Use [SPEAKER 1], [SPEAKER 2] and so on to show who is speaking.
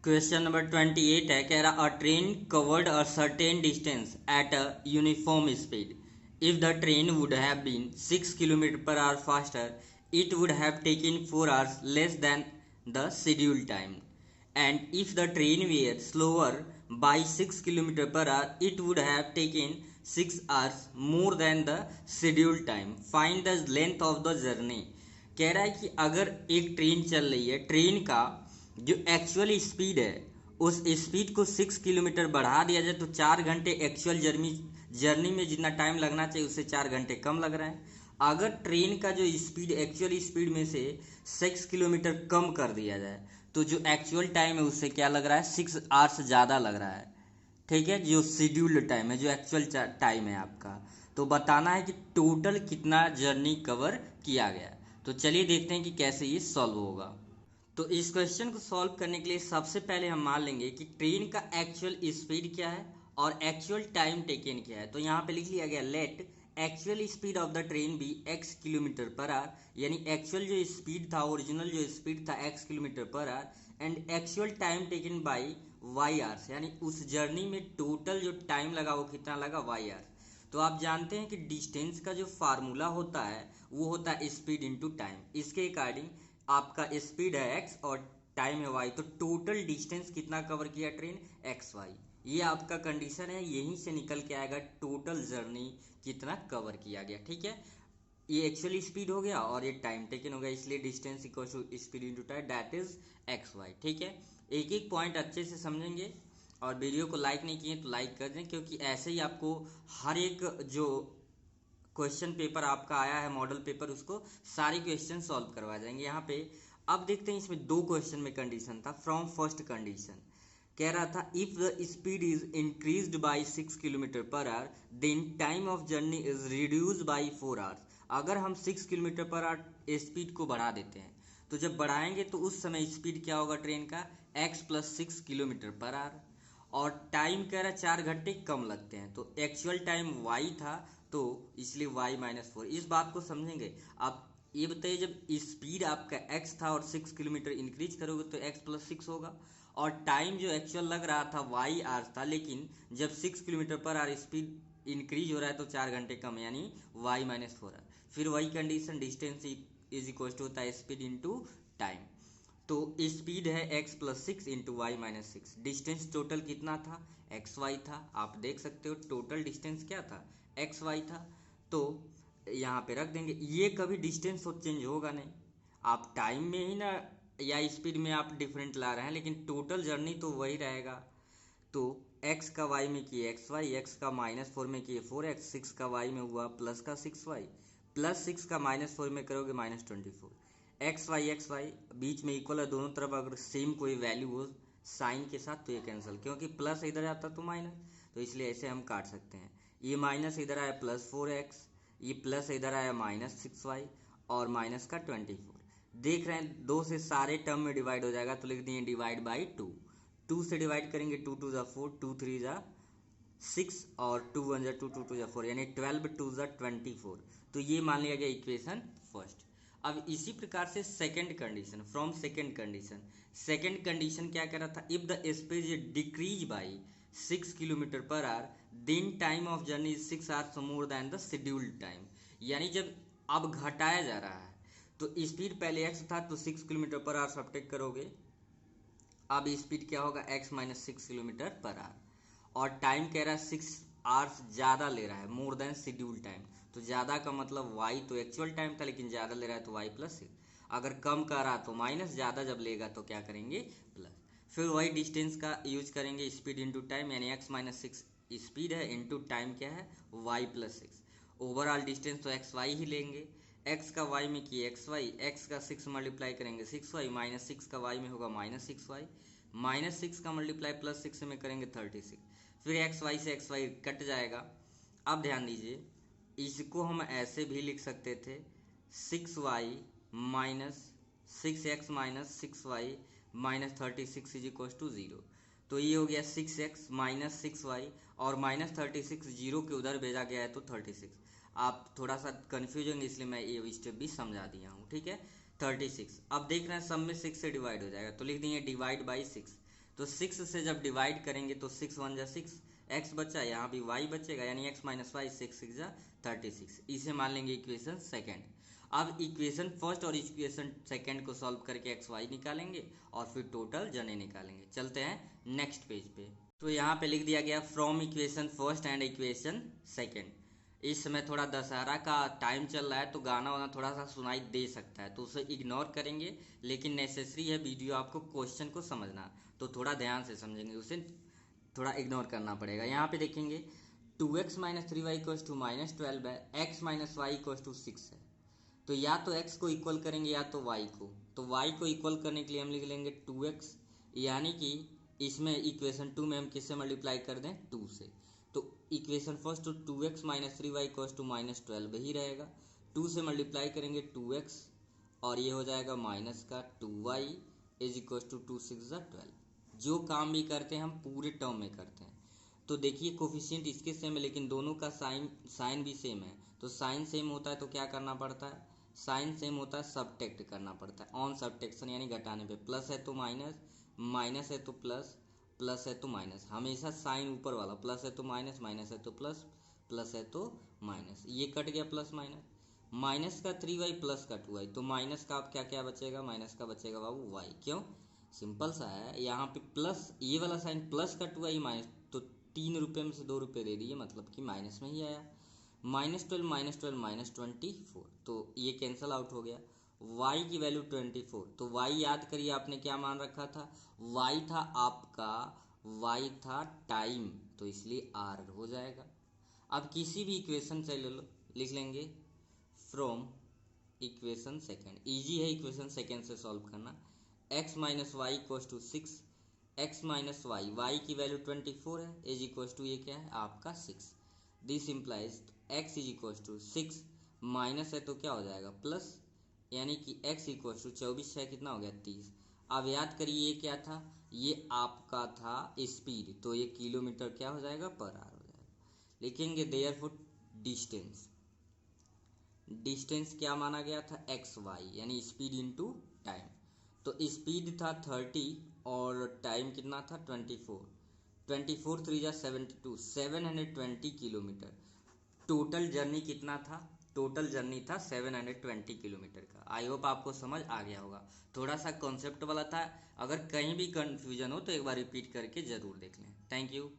[SPEAKER 1] Question number 28 है, कह रहा a train covered a certain distance at a uniform speed. If the train would have been 6 kilometre per hour faster it would have taken 4 hours less than the scheduled time. And if the train were slower by 6 kilometer per hour it would have taken 6 hours more than the scheduled time. Find the length of the journey. कह रहा है कि अगर एक train चल रही है, train का जो एक्चुअल स्पीड है उस स्पीड को 6 किलोमीटर बढ़ा दिया जाए तो 4 घंटे एक्चुअल जर्नी में जितना टाइम लगना चाहिए उससे 4 घंटे कम लग रहा है. अगर ट्रेन का जो स्पीड एक्चुअल स्पीड में से 6 किलोमीटर कम कर दिया जाए तो जो एक्चुअल टाइम है उससे क्या लग रहा है, 6 hours ज़्यादा लग रहा है. ठीक है, जो शेड्यूल्ड टाइम है, जो एक्चुअल टाइम है आपका, तो बताना है कि टोटल कितना जर्नी कवर किया गया. तो चलिए देखते हैं कि कैसे ये सॉल्व होगा. तो इस क्वेश्चन को सॉल्व करने के लिए सबसे पहले हम मान लेंगे कि ट्रेन का एक्चुअल स्पीड क्या है और एक्चुअल टाइम टेकन क्या है. तो यहाँ पे लिख लिया गया let actual speed of the train be x kilometre per hour, यानी एक्चुअल जो स्पीड था, ओरिजिनल जो स्पीड था x kilometre per hour, and actual time taken by y hours, यानी उस जर्नी में टोटल जो टाइम लगा वो कितना लगा, y आवर्स. तो आप जानते हैं कि डिस्टेंस का जो फार्मूला होता है वो होता है स्पीड इनटू टाइम. इसके अकॉर्डिंग आपका स्पीड है x और टाइम है y, तो टोटल डिस्टेंस कितना कवर किया ट्रेन, एक्स वाई. ये आपका कंडीशन है, यहीं से निकल के आएगा टोटल जर्नी कितना कवर किया गया. ठीक है, ये एक्चुअली स्पीड हो गया और ये टाइम टेकन हो गया, इसलिए distance equal to speed into time, that is x y. ठीक है, एक एक पॉइंट अच्छे से समझेंगे और वीडियो को लाइक नहीं किए तो लाइक कर दें, क्योंकि ऐसे ही आपको हर एक जो क्वेश्चन पेपर आपका आया है मॉडल पेपर उसको सारे क्वेश्चन सॉल्व करवा जाएंगे यहाँ पे. अब देखते हैं इसमें दो क्वेश्चन में कंडीशन था. फ्रॉम फर्स्ट कंडीशन कह रहा था if the speed is increased by 6 kilometre per hour then time of journey is reduce by 4 hours. अगर हम 6 किलोमीटर पर आवर स्पीड को बढ़ा देते हैं तो जब बढ़ाएंगे तो उस समय स्पीड क्या होगा ट्रेन का, x plus 6 kilometre per our, और टाइम कह रहा है 4 घंटे कम लगते हैं, तो एक्चुअल टाइम y था तो इसलिए y-4. इस बात को समझेंगे. आप ये बताइए, जब स्पीड आपका x था और 6 किलोमीटर इंक्रीज करोगे तो x प्लस 6 होगा, और टाइम जो एक्चुअल लग रहा था y आवर्स था, लेकिन जब 6 kilometre per our speed increase हो रहा है तो 4 घंटे कम, यानी y-4 है. फिर वही condition, distance is equal to होता है स्पीड इंटू टाइम. तो स्पीड है x plus 6 into y-6. Distance total कितना था, एक्स वाई था. आप देख सकते हो टोटल डिस्टेंस क्या था, एक्स वाई था. तो यहाँ पे रख देंगे, ये कभी डिस्टेंस तो चेंज होगा नहीं. आप टाइम में ही ना या स्पीड में आप डिफरेंट ला रहे हैं, लेकिन टोटल जर्नी तो वही रहेगा. तो x का y में किए एक्स वाई, एक्स का -4 में किए 4x, 6 का y में हुआ प्लस का 6y, प्लस 6 का -4 में करोगे -24. एक्स वाई बीच में इक्वल है, दोनों तरफ अगर सेम कोई वैल्यू हो साइन के साथ तो ये कैंसिल, क्योंकि प्लस इधर आता तो माइनस, तो इसलिए ऐसे हम काट सकते हैं. ये माइनस इधर आया +4x, ये प्लस इधर आया -6y और माइनस का 24. देख रहे हैं दो से सारे टर्म में डिवाइड हो जाएगा, तो लिख दिए डिवाइड बाई 2. 2 से डिवाइड करेंगे, 2 2 ज़ा 4, 2 3 ज़ा 6 और 2 1 ज़ा 2, 2 2 ज़ा 4, यानी 12 2 ज़ा 24. तो ये मान लिया गया इक्वेशन फर्स्ट. अब इसी प्रकार से second condition, from second condition क्या कह रहा था, if the speed is decrease by 6 kilometre per hour then time of journey is 6 hours more than the scheduled time. यानी जब अब घटाया जा रहा है तो स्पीड पहले x था तो 6 किलोमीटर पर आवर सब्ट्रैक्ट करोगे, अब स्पीड क्या होगा, x-6 किलोमीटर पर आवर, और टाइम कह रहा है 6 hours ज़्यादा ले रहा है, मोर देन शेड्यूल टाइम. तो ज़्यादा का मतलब y तो एक्चुअल टाइम था लेकिन ज़्यादा ले रहा है तो y+6. अगर कम कर रहा तो माइनस, ज़्यादा जब लेगा तो क्या करेंगे, प्लस. फिर वही डिस्टेंस का यूज करेंगे, स्पीड इंटू टाइम, यानी x-6 स्पीड है इंटू टाइम क्या है, y+6. ओवरऑल डिस्टेंस तो एक्स वाई ही लेंगे, x का y में किए एक्स वाई, एक्स का 6 मल्टीप्लाई करेंगे 6y, -6 का y में होगा -6y, -6 का मल्टीप्लाई +6 में करेंगे 36. फिर एक्स वाई से एक्स वाई कट जाएगा. अब ध्यान दीजिए, इसको हम ऐसे भी लिख सकते थे 6y minus 6x minus 6y -36 is equal to 0. तो ये हो गया 6x माइनस 6y, और -36 जीरो के उधर भेजा गया है तो 36. आप थोड़ा सा कन्फ्यूज होंगे इसलिए मैं ये स्टेप भी समझा दिया हूँ. ठीक है, 36. अब देख रहे हैं सब में 6 से डिवाइड हो जाएगा तो लिख देंगे डिवाइड बाई 6. तो 6 से जब डिवाइड करेंगे तो 6 वन जा 6, एक्स बचा, यहाँ भी वाई बचेगा, यानी एक्स माइनस वाई, 6 जा 36। इसे मान लेंगे इक्वेशन सेकेंड। अब इक्वेशन फर्स्ट और इक्वेशन सेकेंड को सॉल्व करके एक्स वाई निकालेंगे और फिर टोटल जने निकालेंगे। चलते हैं नेक्स्ट पेज पे। तो यहाँ पे लिख दिया गया from equation first and equation second. इस समय थोड़ा दशहरा का टाइम चल रहा है तो गाना वाना थोड़ा सा सुनाई दे सकता है, तो उसे इग्नोर करेंगे, लेकिन नेसेसरी है वीडियो आपको क्वेश्चन को समझना, तो थोड़ा ध्यान से समझेंगे, उसे थोड़ा इग्नोर करना पड़ेगा। यहाँ पे देखेंगे 2x minus 3y equals to minus 12 है, x minus y equals to 6 है। तो या तो x को इक्वल करेंगे या तो y को। तो y को इक्वल करने के लिए हम लिख लेंगे 2x, यानी कि इसमें इक्वेशन 2 में हम किससे मल्टीप्लाई कर दें, 2 से। तो इक्वेशन फर्स्ट तो 2x minus 3y equals to minus 12 ही रहेगा। 2 से मल्टीप्लाई करेंगे 2x और ये हो जाएगा माइनस का 2y इज इक्वल्स टू 2 6 12। जो काम भी करते हैं हम पूरे टर्म में करते हैं। तो देखिए कोफिशिएंट इसके सेम है, लेकिन दोनों का साइन भी सेम है। तो साइन सेम होता है तो क्या करना पड़ता है, साइन सेम होता है सबट्रैक्ट करना पड़ता है। ऑन सबट्रैक्शन यानी घटाने पे, प्लस है तो माइनस, माइनस है तो प्लस, प्लस है तो माइनस। हमेशा साइन ऊपर वाला, प्लस है तो माइनस, माइनस है तो प्लस, प्लस है तो माइनस। ये कट गया प्लस माइनस, माइनस का 3y प्लस का 2y, तो माइनस का आप क्या क्या बचेगा, माइनस का बचेगा बाबू y। क्यों, सिंपल सा है, यहाँ पे प्लस ये वाला साइन प्लस का 2y माइनस, तो 3 रुपये में से 2 रुपये दे दिए, मतलब कि माइनस में ही आया। -12 -12 -24, तो ये कैंसल आउट हो गया। y की वैल्यू 24, तो y याद करिए आपने क्या मान रखा था, y था आपका, y था टाइम, तो इसलिए r हो जाएगा। अब किसी भी इक्वेशन से ले लो, लिख लेंगे फ्रॉम इक्वेशन सेकेंड। इजी है इक्वेशन सेकेंड से सॉल्व करना। x minus y equals to 6, x minus y, y की वैल्यू 24 है, इज इक्वल्स टू ये क्या है आपका 6। This implies x is equals to 6, minus है तो क्या हो जाएगा प्लस, यानी कि x इक्वल्स टू 24 है, कितना हो गया 30। अब याद करिए ये क्या था, ये आपका था स्पीड, तो ये किलोमीटर क्या हो जाएगा पर आवर हो जाएगा। लिखेंगे देयरफॉर डिस्टेंस, डिस्टेंस क्या माना गया था एक्स वाई, यानी स्पीड इनटू टाइम। तो स्पीड था 30 और टाइम कितना था 24, 24 3 जा 72, 720 किलोमीटर। टोटल जर्नी कितना था, टोटल जर्नी था 720 किलोमीटर का। आई होप आपको समझ आ गया होगा, थोड़ा सा कॉन्सेप्ट वाला था। अगर कहीं भी कंफ्यूजन हो तो एक बार रिपीट करके ज़रूर देख लें। Thank you.